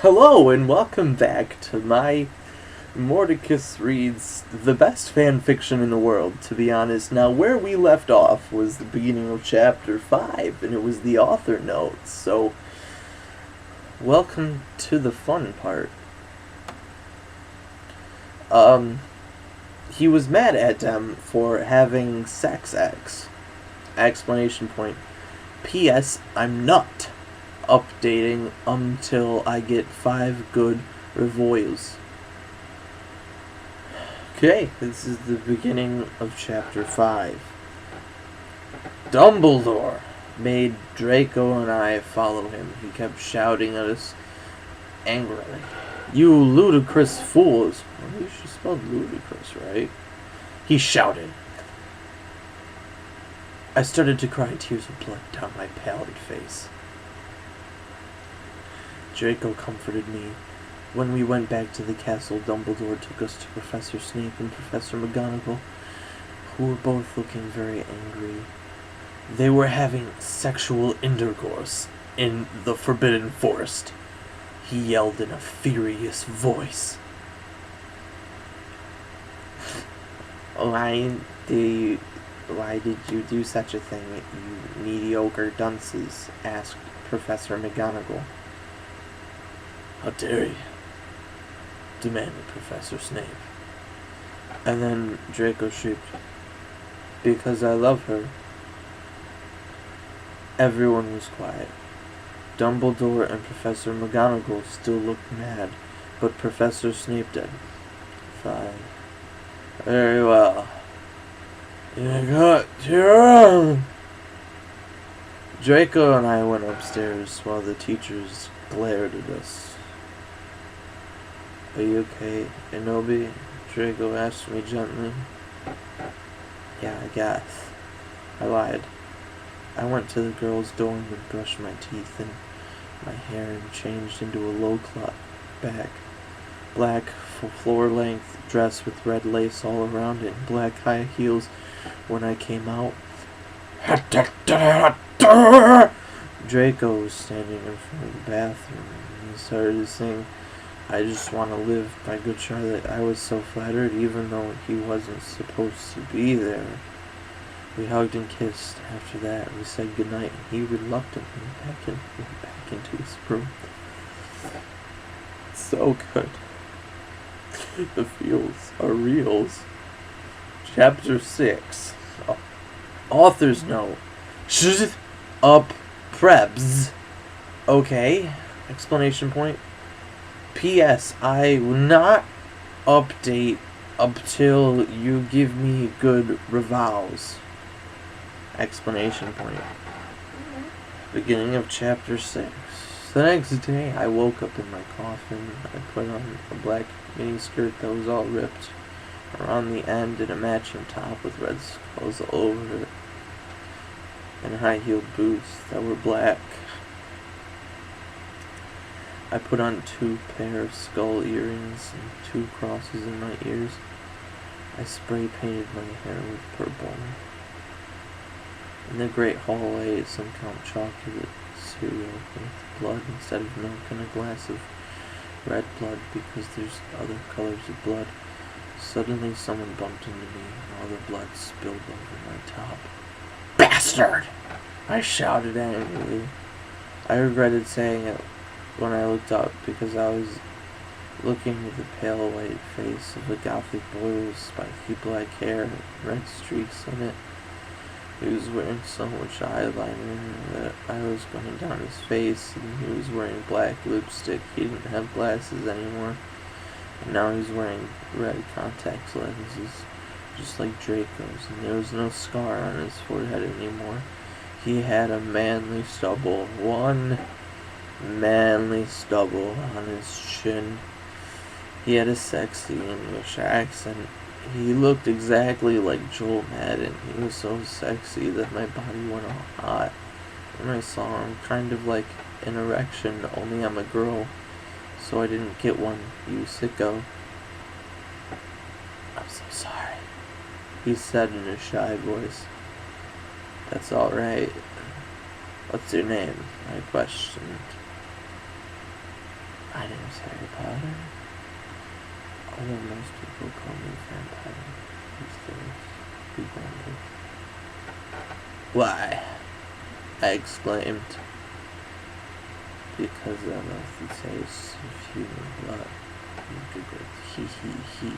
Hello and welcome back to my Mordecus Reads the best fan fiction in the world, to be honest. Now, where we left off was the beginning of chapter 5, and it was the author notes, so welcome to the fun part. He was mad at them for having sex acts. Exclamation point. P.S. I'm not updating until I get 5 good reviews. Okay, this is the beginning of chapter 5. Dumbledore made Draco and I follow him. He kept shouting at us angrily. You ludicrous fools. Well, you should spell ludicrous, right? He shouted. I started to cry, tears of blood down my pallid face. Draco comforted me. When we went back to the castle, Dumbledore took us to Professor Snape and Professor McGonagall, who were both looking very angry. They were having sexual intercourse in the Forbidden Forest. He yelled in a furious voice. Why did you do such a thing, you mediocre dunces? Asked Professor McGonagall. How dare you? Demanded Professor Snape. And then Draco shrieked, because I love her. Everyone was quiet. Dumbledore and Professor McGonagall still looked mad, but Professor Snape did. Fine. Very well. You got your own. Draco and I went upstairs while the teachers glared at us. Are you okay, Inobi? Draco asked me gently. Yeah, I guess. I lied. I went to the girls' dorm and brushed my teeth and my hair and changed into a low-back, black, floor-length dress with red lace all around it and black high heels. When I came out, Draco was standing in front of the bathroom and he started to sing, I Just Want to Live by Good Charlotte. I was so flattered, even though he wasn't supposed to be there. We hugged and kissed. After that, we said goodnight, and he reluctantly went back into his room. So good. The feels are reals. Chapter 6. Author's note. Shut up, Prebz. Okay. Explanation point. P.S. I will not update up till you give me good reviews. Explanation point. Beginning of chapter 6. The next day, I woke up in my coffin. I put on a black miniskirt that was all ripped around the end and a matching top with red skulls all over it, and high-heeled boots that were black. I put on 2 pair of skull earrings and 2 crosses in my ears. I spray painted my hair with purple. In the great hall, I ate some Count Chocolate cereal with blood instead of milk and a glass of red blood because there's other colors of blood. Suddenly someone bumped into me and all the blood spilled over my top. Bastard! I shouted angrily. I regretted saying it when I looked up because I was looking at the pale white face of a gothic boy with spiky black hair and red streaks in it. He was wearing so much eyeliner that I was going down his face, and he was wearing black lipstick. He didn't have glasses anymore, and now he's wearing red contact lenses, just like Draco's, and there was no scar on his forehead anymore. He had a manly stubble, one manly stubble on his chin. He had a sexy English accent. He looked exactly like Joel Madden. He was so sexy that my body went all hot when I saw him, kind of like an erection, only I'm a girl, so I didn't get one, you sicko. I'm so sorry, he said in a shy voice. That's alright. What's your name? I questioned. My name's Harry Potter. Although most people call me Vampire these days. Be granted. Why? I exclaimed. Because I love the taste of human blood. He he.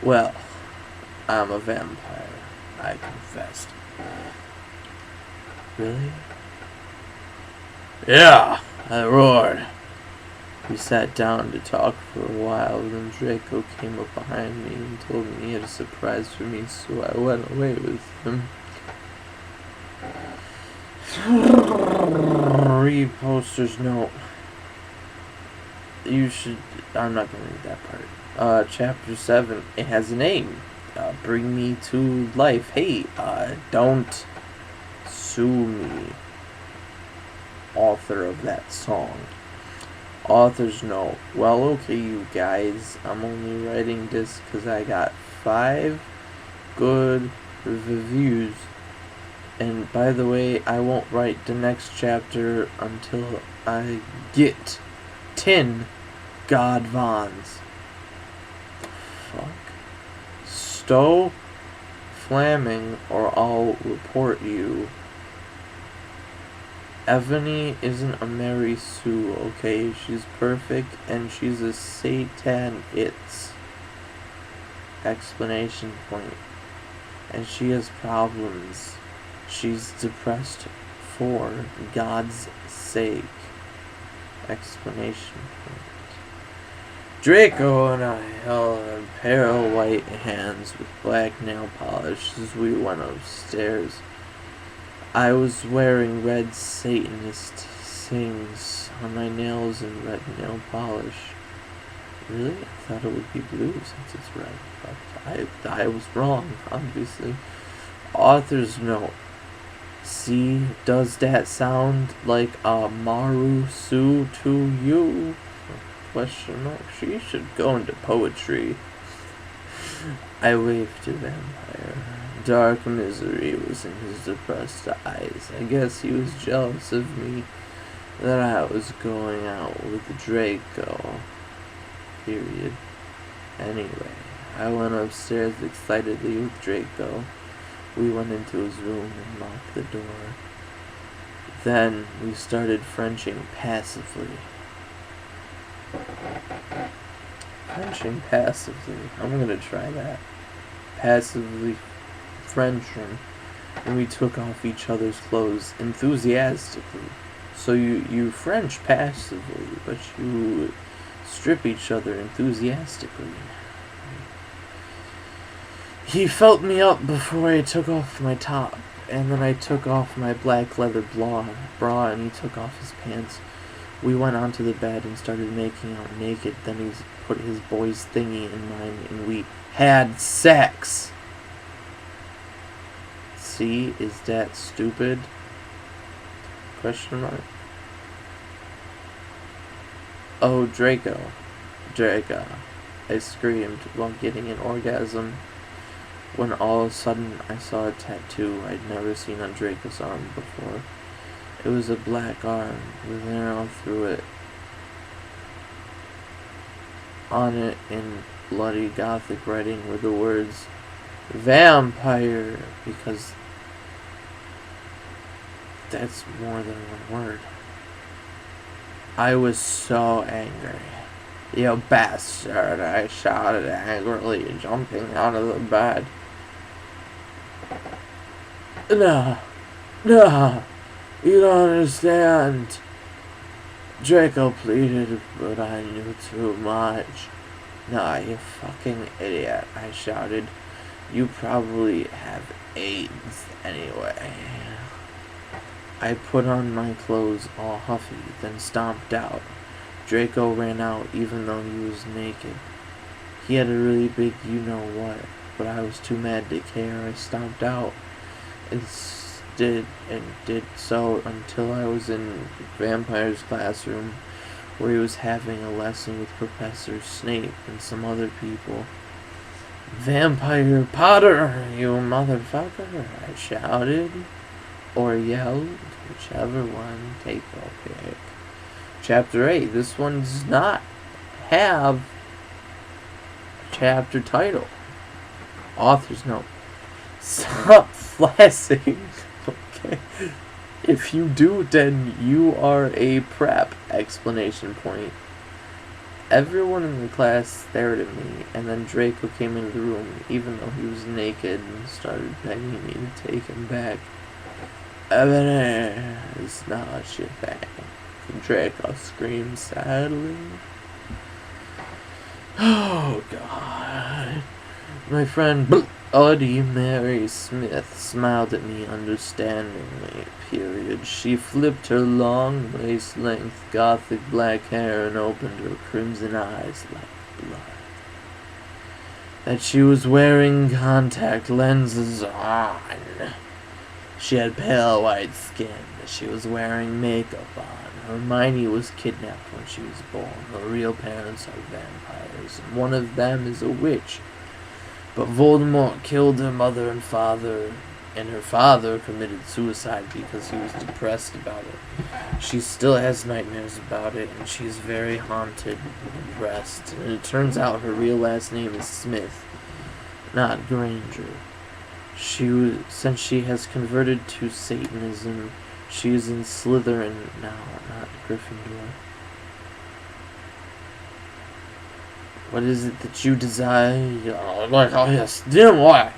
Well, I'm a vampire, I confessed. Really? Yeah, I roared. We sat down to talk for a while, then Draco came up behind me and told me he had a surprise for me, so I went away with him. Read Poster's note. You should... I'm not going to read that part. Chapter 7. It has a name. Bring me to life. Hey, don't sue me. Author of that song. Author's note. Well, okay, you guys. I'm only writing this because I got 5 good reviews. And by the way, I won't write the next chapter until I get 10 God Vons. Fuck. Stow Flaming or I'll report you. Evany isn't a Mary Sue, okay? She's perfect and she's a Satan. It's explanation point. And she has problems. She's depressed for God's sake. Explanation point. Draco and I held a pair of white hands with black nail polish as we went upstairs. I was wearing red Satanist things on my nails and red nail polish. Really? I thought it would be blue since it's red, but I was wrong, obviously. Author's note. See, does that sound like a Maru Sue to you? Question mark. She should go into poetry. I waved to Vampire. Dark misery was in his depressed eyes. I guess he was jealous of me that I was going out with Draco. Period. Anyway, I went upstairs excitedly with Draco. We went into his room and locked the door. Then we started Frenching passively. Frenching passively. I'm gonna try that. Passively Frenching. And we took off each other's clothes enthusiastically. So you French passively, but you strip each other enthusiastically. He felt me up before I took off my top, and then I took off my black leather bra and he took off his pants. We went onto the bed and started making out naked. Then he put his boy's thingy in mine and we had sex. See, is that stupid? Question mark. Oh, Draco. I screamed while getting an orgasm. When all of a sudden I saw a tattoo I'd never seen on Draco's arm before. It was a black arm with an arrow through it. On it, in bloody Gothic writing, were the words vampire, because that's more than one word. I was so angry. You bastard, I shouted angrily, jumping out of the bed. No, you don't understand. Draco pleaded, but I knew too much. Nah, you fucking idiot, I shouted. You probably have AIDS anyway. I put on my clothes all huffy, then stomped out. Draco ran out even though he was naked. He had a really big you-know-what, but I was too mad to care. I stomped out and did so until I was in Vampire's classroom, where he was having a lesson with Professor Snape and some other people. Vampire Potter, you motherfucker, I shouted, or yelled, whichever one, take your pick. Chapter 8. This one does not have a chapter title. Author's note. Stop flashing. Okay. If you do, then you are a prep! Exclamation point. Everyone in the class stared at me, and then Draco came into the room, even though he was naked, and started begging me to take him back. Ebony is not your thing. Draco screamed sadly. Oh, God. My friend Audie Mary Smith smiled at me understandingly. Period. She flipped her long waist-length gothic black hair and opened her crimson eyes like blood. That she was wearing contact lenses on. She had pale white skin. She was wearing makeup on. Hermione was kidnapped when she was born. Her real parents are vampires, and one of them is a witch. But Voldemort killed her mother and father, and her father committed suicide because he was depressed about it. She still has nightmares about it, and she's very haunted and depressed. And it turns out her real last name is Smith, not Granger. Since she has converted to Satanism, she is in Slytherin now, not Gryffindor. What is it that you desire? Like, oh yes, then why?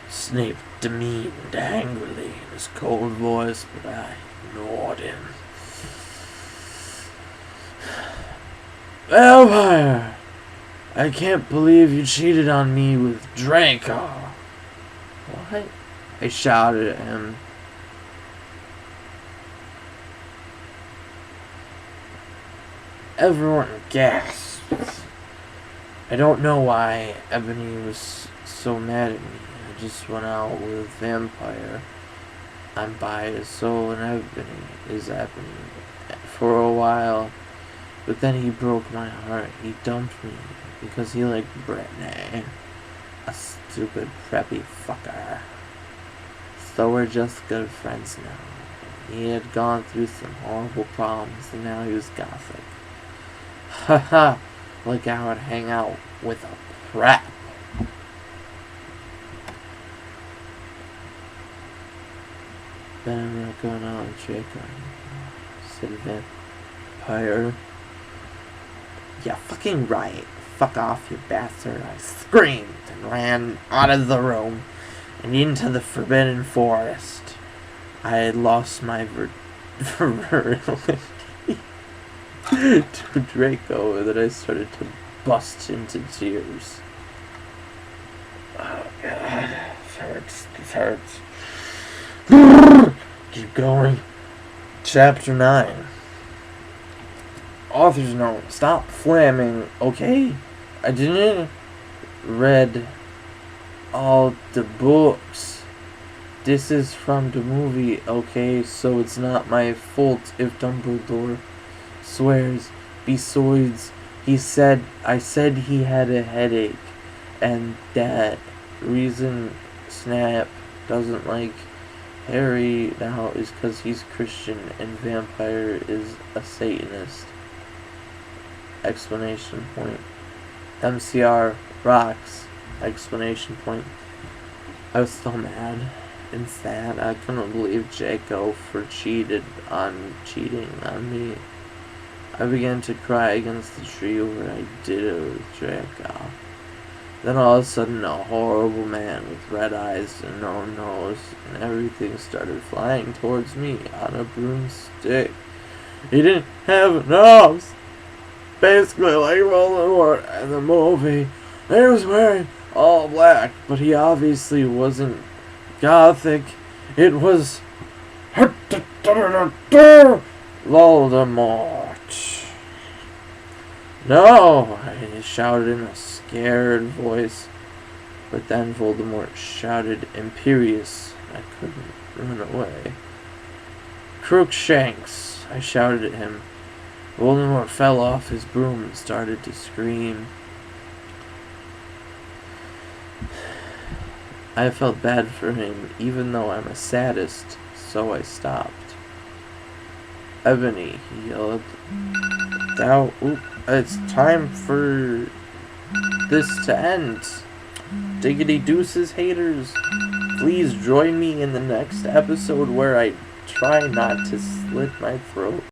Snape demeaned angrily in his cold voice, but I ignored him. Vampire! I can't believe you cheated on me with Draco. What? I shouted at him. Everyone gasped. I don't know why Ebony was so mad at me. I just went out with Vampire. I'm biased, so and Ebony is Ebony for a while. But then he broke my heart. He dumped me because he liked Brittany. A stupid preppy fucker. So we're just good friends now. He had gone through some horrible problems and now he was gothic. Haha. Like I would hang out with a prep. Then I'm not going out with Draco, said Vampire. Yeah, fucking right. Fuck off, you bastard. I screamed and ran out of the room and into the Forbidden Forest. I had lost my virility to Draco, that I started to bust into tears. Oh God, this hurts. Keep going. Chapter 9. Author's note. Stop flamming, okay? I didn't read all the books. This is from the movie, okay? So it's not my fault if Dumbledore swears. Besides, I said he had a headache, and that reason Snape doesn't like Harry now is because he's Christian and Vampire is a Satanist. Explanation point. MCR rocks. Explanation point. I was so mad and sad. I couldn't believe Draco cheating on me. I began to cry against the tree where I did it with Draco. Then all of a sudden a horrible man with red eyes and no nose and everything started flying towards me on a broomstick. He didn't have a nose. Basically like Voldemort in the movie. He was wearing all black, but he obviously wasn't gothic. It was Voldemort. No! I shouted in a scared voice. But then Voldemort shouted imperious. I couldn't run away. Crookshanks! I shouted at him. Voldemort fell off his broom and started to scream. I felt bad for him, even though I'm a sadist, so I stopped. Ebony, he yelled. It's time for this to end. Diggity deuces, haters. Please join me in the next episode where I try not to slit my throat.